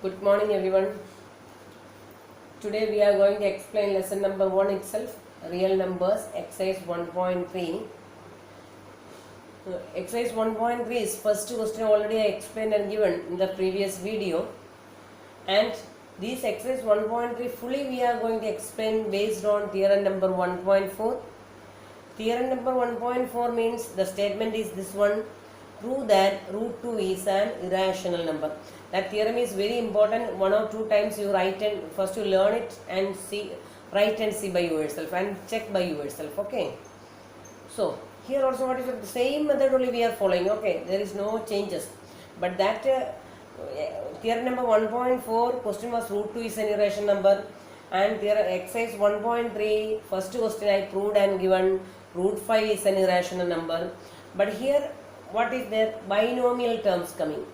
Good morning, everyone. Today we are going to explain lesson number 1 itself, real numbers, exercise 1.3. Exercise 1.3 is first question already I explained and given in the previous video, and this exercise 1.3 fully we are going to explain based on theorem number 1.4. Theorem number 1.4 means the statement is this one: prove that root 2 is an irrational number. That theorem is very important. One or two times you write and first you learn it and see, write and see by yourself and check by yourself. Okay. So here also what is the same method only we are following. Okay, there is no changes. But that theorem number 1.4 question was root 2 is an irrational number, and theorem exercise 1.3 first question I proved and given root 5 is an irrational number. But here what is there? Binomial terms coming.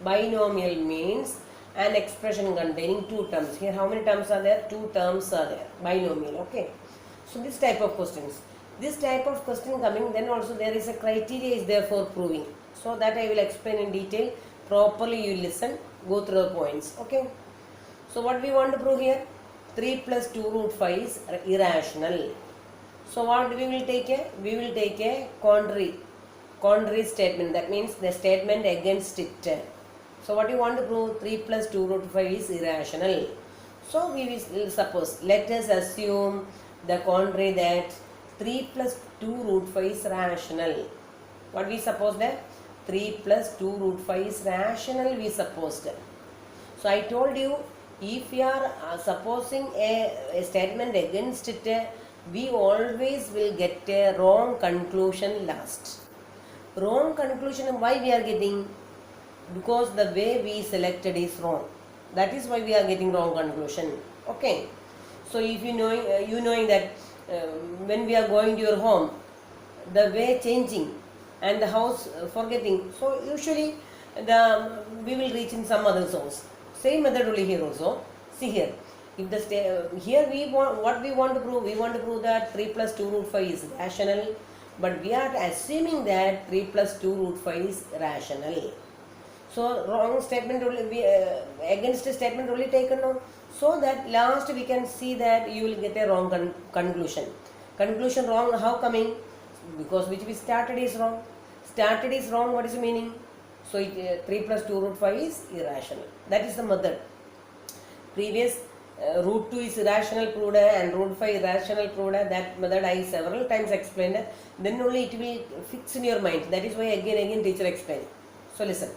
Binomial means an expression containing two terms. Here how many terms are there? Two terms are there. Binomial. Okay. So this type of questions. This type of question coming, then also there is a criteria is there for proving. So that I will explain in detail. Properly you listen, go through the points. Okay. So what we want to prove here? 3 plus 2 root 5 is irrational. So what we will take a? We will take a contrary statement. That means the statement against it. So what you want to prove? 3 plus 2 root 5 is irrational. So we will suppose, let us assume the contrary, that 3 plus 2 root 5 is rational. What we suppose that? 3 plus 2 root 5 is rational we supposed. So I told you, if we are supposing a statement against it, we always will get a wrong conclusion last. Wrong conclusion, why we are getting? Because the way we selected is wrong. That is why we are getting wrong conclusion. Okay. So if you knowing that when we are going to your home, the way changing and the house forgetting. So usually we will reach in some other source. Same method only here also. See here. If the here we want, what we want to prove? We want to prove that 3 plus 2 root 5 is rational. But we are assuming that 3 plus 2 root 5 is rational. So wrong statement only, against a statement only taken now. So that last we can see that you will get a wrong conclusion. Conclusion wrong, how coming? Because which we started is wrong. Started is wrong, what is the meaning? So 3 plus 2 root 5 is irrational. That is the method. Previous root 2 is irrational proved and root 5 irrational proved. That method I several times explained. Then only it will fix in your mind. That is why again teacher explained. So listen.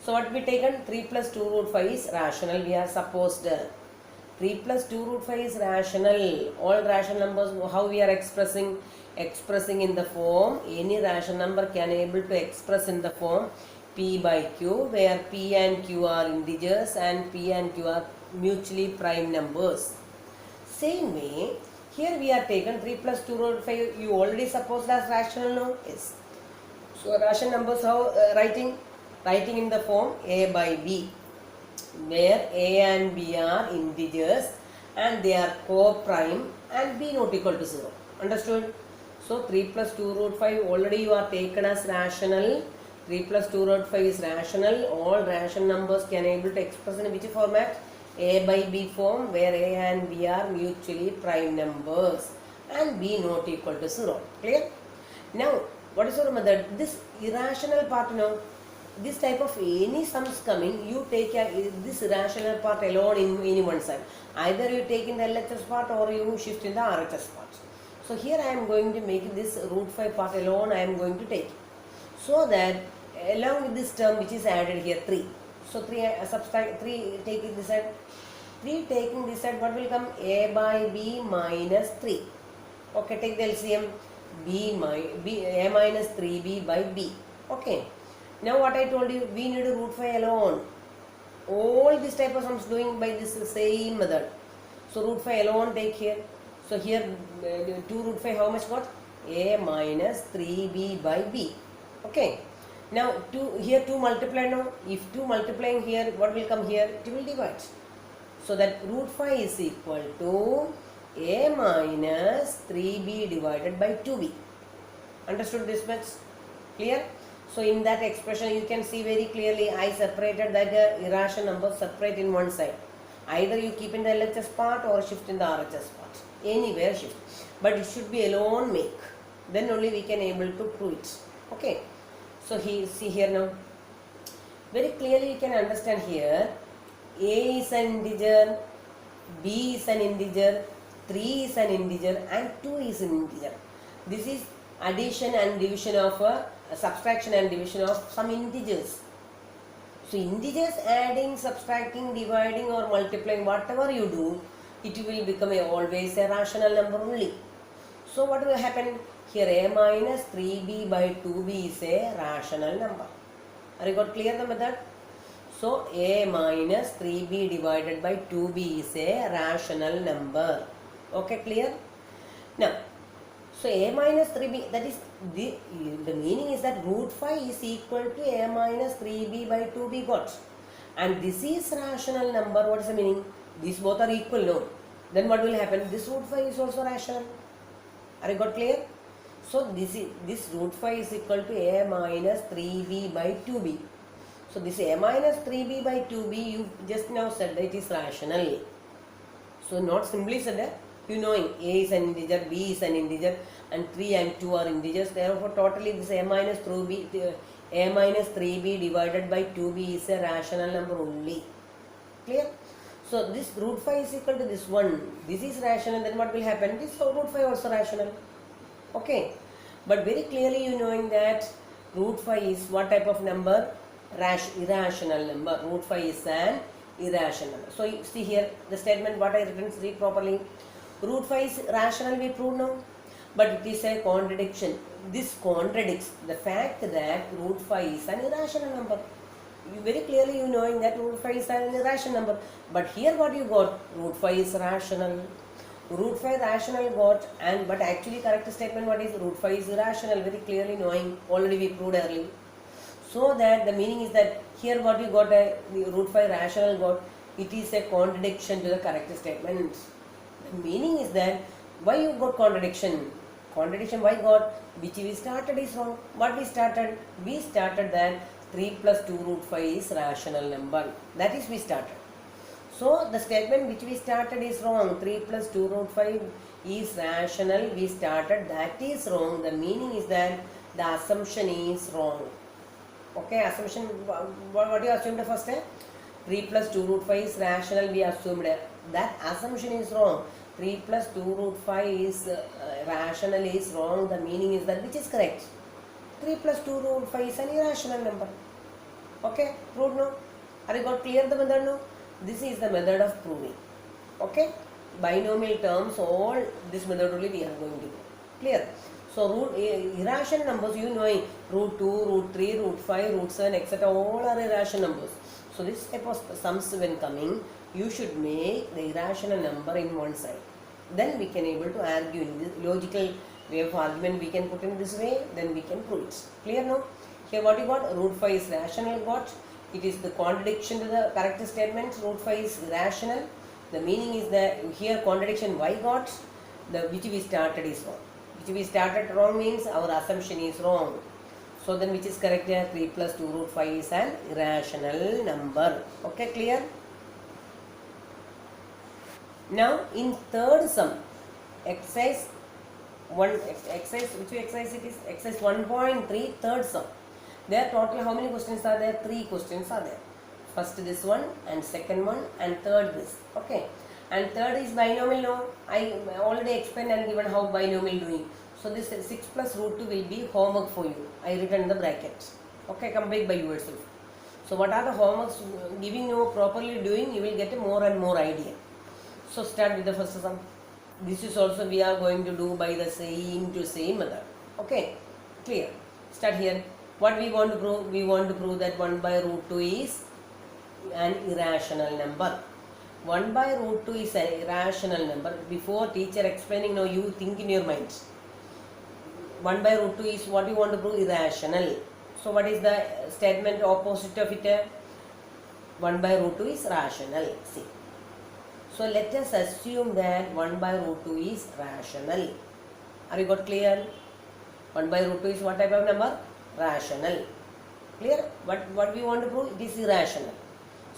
So what we taken? 3 plus 2 root 5 is rational. We are supposed 3 plus 2 root 5 is rational. All rational numbers, how we are expressing? Expressing in the form, any rational number can able to express in the form P by Q, where P and Q are integers and P and Q are mutually prime numbers. Same way, here we are taken 3 plus 2 root 5, you already supposed as rational now? Yes. So rational numbers, how writing? Writing in the form A by B, where A and B are integers and they are co-prime and B not equal to 0. Understood? So 3 plus 2 root 5 already you are taken as rational. 3 plus 2 root 5 is rational. All rational numbers can able to express in which format? A by B form, where A and B are mutually prime numbers and B not equal to 0. Clear? Now what is your method? This irrational part now, this type of any sums coming, you take this irrational part alone in any one side. Either you take in the LHS part or you shift in the RHS part. So here I am going to make this root 5 part alone I am going to take. So that along with this term which is added here 3. So 3 subtract 3 taking this side. 3 taking this side, what will come? A by B minus 3. Okay, take the LCM. A minus 3B by B. Okay. Now what I told you, we need a root 5 alone. All this type of sums doing by this same method. So root 5 alone take here. So here 2 root 5 how much got? A minus 3B by B. Okay. Now here 2 multiply now. If 2 multiplying here, what will come here? It will divide. So that root 5 is equal to A minus 3B divided by 2B. Understood this much? Clear? So in that expression you can see very clearly I separated that irrational number separate in one side. Either you keep in the LHS part or shift in the RHS part. Anywhere shift. But it should be alone make. Then only we can able to prove it. Okay. So see here now. Very clearly you can understand here. A is an integer, B is an integer, 3 is an integer and 2 is an integer. This is addition and division of subtraction and division of some integers. So integers adding, subtracting, dividing or multiplying, whatever you do, it will become always a rational number only. So what will happen? Here a minus 3b by 2b is a rational number. Are you got clear the method? So a minus 3b divided by 2b is a rational number. Okay, clear? Now, so a minus 3b, that is the meaning is that root 5 is equal to a minus 3b by 2b got. And this is rational number. What is the meaning? These both are equal, no? Then what will happen? This root 5 is also rational. Are you got clear? So this root 5 is equal to a minus 3b by 2b. So this a minus 3b by 2b you just now said that it is rational. So not simply said that, you knowing a is an integer, b is an integer and 3 and 2 are integers. Therefore totally this a minus 3b divided by 2b is a rational number only. Clear? So this root 5 is equal to this one. This is rational. Then what will happen? This root 5 also rational. Okay. But very clearly you knowing that root 5 is what type of number? Irrational number. Root 5 is an irrational number. So you see here the statement what I written, read properly. Root 5 is rational, we proved now. But it is a contradiction. This contradicts the fact that root 5 is an irrational number. Very clearly you knowing that root 5 is an irrational number. But here what you got? Root 5 is rational. Root 5 rational got, and but actually correct statement what is? Root 5 is irrational. Very clearly knowing, already we proved earlier. So that the meaning is that here what you got, the root 5 rational got, it is a contradiction to the correct statement. The meaning is that why you got contradiction? Contradiction why got? Which we started is wrong. What we started? We started that 3 plus 2 root 5 is rational number. That is we started. So the statement which we started is wrong. 3 plus 2 root 5 is rational. We started, that is wrong. The meaning is that the assumption is wrong. Okay, assumption, what you assumed first? 3 plus 2 root 5 is rational, we assumed. That assumption is wrong. 3 plus 2 root 5 is rational is wrong. The meaning is that which is correct? 3 plus 2 root 5 is an irrational number. Okay, proved now? Are you got clear the method now? This is the method of proving. Okay, binomial terms, all this method only we are going to do. Clear? So irrational numbers you know, root 2, root 3, root 5, root 7, etc. all are irrational numbers. So this type of sums when coming, you should make the irrational number in one side. Then we can able to argue in this logical way of argument, we can put in this way, then we can prove it. Clear now? Here what you got? Root 5 is rational got. It is the contradiction to the correct statement. Root 5 is rational. The meaning is that here contradiction y got, the which we started is wrong. Which we started wrong means our assumption is wrong. So then which is correct here? 3 plus 2 root 5 is an irrational number. Okay, clear? Now in third sum, exercise which exercise it is? Exercise 1.3 third sum. There total how many questions are there? 3 questions are there. First this one and second one and third this. Okay. And third is binomial now. I already explained and given how binomial doing. So this 6 plus root 2 will be homework for you. I written in the bracket. Okay, complete by yourself. So what are the homeworks giving you properly doing, you will get a more and more idea. So start with the first sum. This is also we are going to do by the same method. Okay, clear. Start here. What we want to prove? We want to prove that 1 by root 2 is an irrational number. 1 by root 2 is an irrational number. Before teacher explaining, now you think in your mind. 1 by root 2 is what you want to prove? Irrational. So what is the statement opposite of it? 1 by root 2 is rational. See. So let us assume that 1 by root 2 is rational. Are you got clear? 1 by root 2 is what type of number? Rational. Clear? What we want to prove? It is irrational.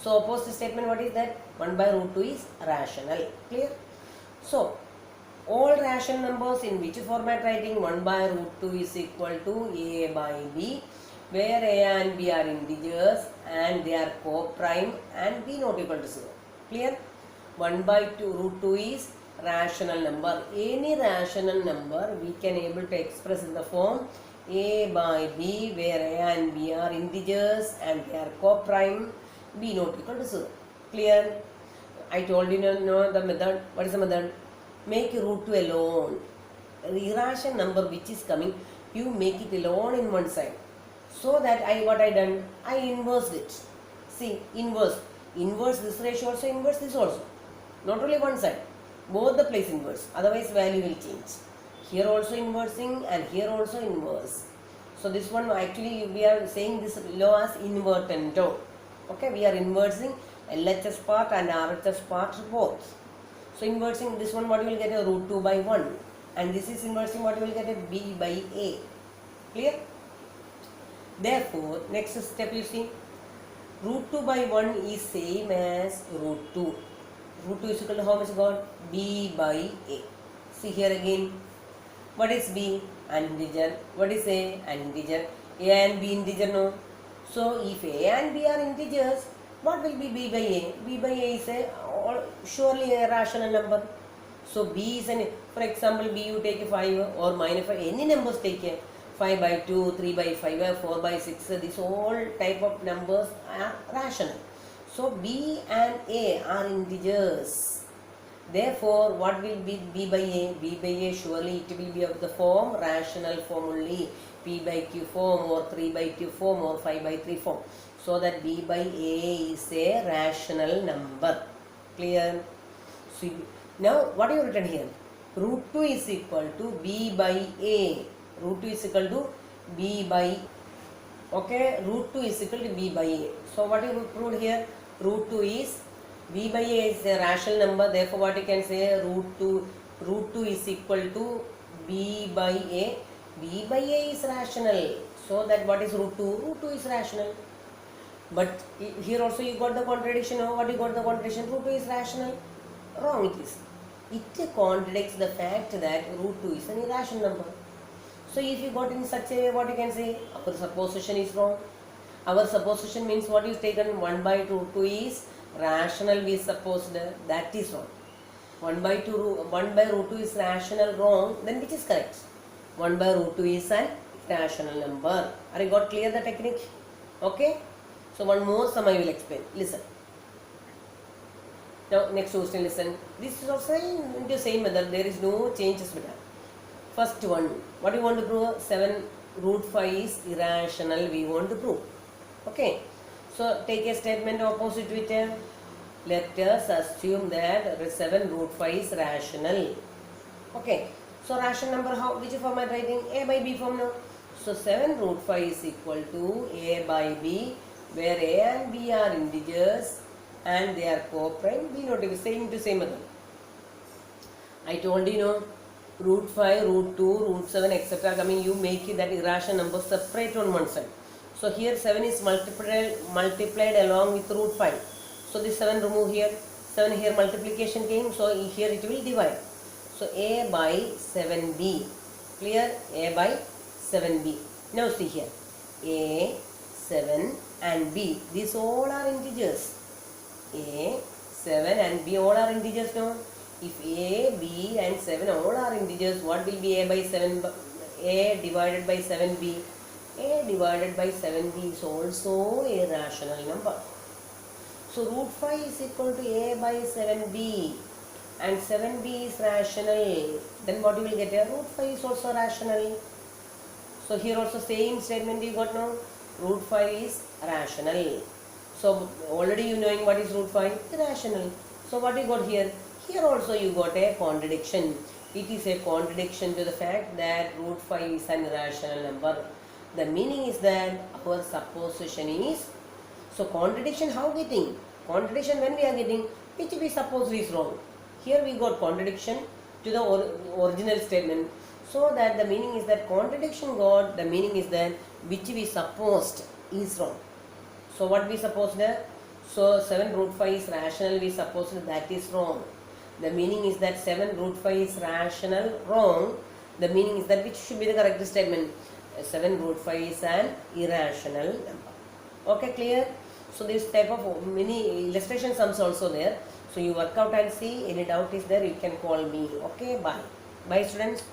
So opposite statement, what is that? 1 by root 2 is rational. Clear? So all rational numbers in which format writing? 1 by root 2 is equal to a by b, where a and b are integers and they are co-prime and b not equal to 0. Clear? 1 by 2 root 2 is rational number. Any rational number we can able to express in the form a by b, where a and b are integers and they are co-prime, b not equal to 0. Clear? I told you know the method. What is the method? Make root 2 alone. The irrational number which is coming, you make it alone in one side. So that what I done? I inversed it. See, inverse this ratio also, inverse this also. Not only one side, both the place inverse. Otherwise value will change. Here also inversing and here also inverse. So this one actually we are saying this law as invertendo. Okay, we are inversing LHS part and RHS part both. So inversing this one, what you will get? A root 2 by 1. And this is inversing, what you will get? A b by a. Clear? Therefore, next step you see, root 2 by 1 is same as root 2. Root 2 is equal to how much got? B by a. See here again. What is b? An integer. What is a? An integer. A and b integer, no? So if a and b are integers, what will be b by a? B by a is surely a rational number. So b is for example, b you take a 5 or minus 5, any numbers take a 5 by 2, 3 by 5, 4 by 6, these all type of numbers are rational. So b and a are integers. Therefore, what will be b by a? B by a surely it will be of the form, rational form only, p by q form or 3 by q form or 5 by 3 form. So that b by a is a rational number. Clear? So now what you written here? Root 2 is equal to b by a. Root 2 is equal to b by, okay, root 2 is equal to b by a. So what you proved here? Root 2 is, b by a is a rational number. Therefore what you can say? Root 2 is equal to b by a. B by a is rational. So that what is root 2? Root 2 is rational. But here also you got the contradiction. What you got the contradiction? Root 2 is rational. Wrong it is. It contradicts the fact that root 2 is an irrational number. So if you got in such a way, what you can say? Our supposition is wrong. Our supposition means what is taken? 1 by root 2 is rational, we supposed. That is wrong. 1 by root 2 is rational, wrong. Then which is correct? 1 by root 2 is an rational number. Are you got clear the technique? Okay. So one more sum I will explain. Listen. Now next question, listen. This is also in the same method. There is no changes with that. First one, what do you want to prove? 7 root 5 is irrational, we want to prove. Okay. So take a statement opposite to it. Let us assume that 7 root 5 is rational. Okay. So rational number, which form I am writing? A by b form now. So 7 root 5 is equal to a by b, where a and b are integers and they are co-prime. B not same to same method. I told you, no, root 5, root 2, root 7, etc. coming, you make it that irrational number separate on one side. So here 7 is multiplied along with root 5. So this 7 remove here. 7 here multiplication came. So here it will divide. So a by 7b. Clear? A by 7b. Now see here. A, 7 and b. These all are integers. A, 7 and b all are integers now. If a, b and 7 all are integers, what will be a by 7? A divided by 7b. A divided by 7b is also a rational number. So root 5 is equal to a by 7b and 7b is rational. Then what you will get? A root 5 is also rational. So here also same statement you got now. Root 5 is rational. So already you knowing what is root 5? Irrational. So what you got here? Here also you got a contradiction. It is a contradiction to the fact that root 5 is an irrational number. The meaning is that our supposition is, so contradiction how getting? Contradiction when we are getting, which we suppose is wrong. Here we got contradiction to the original statement. So that the meaning is that contradiction got, the meaning is that which we supposed is wrong. So what we supposed? So 7 root 5 is rational, we supposed that is wrong. The meaning is that 7 root 5 is rational, wrong. The meaning is that which should be the correct statement? 7 root 5 is an irrational number. Okay, clear? So this type of many illustration sums also there. So you work out and see. Any doubt is there, you can call me. Okay, bye. Bye students.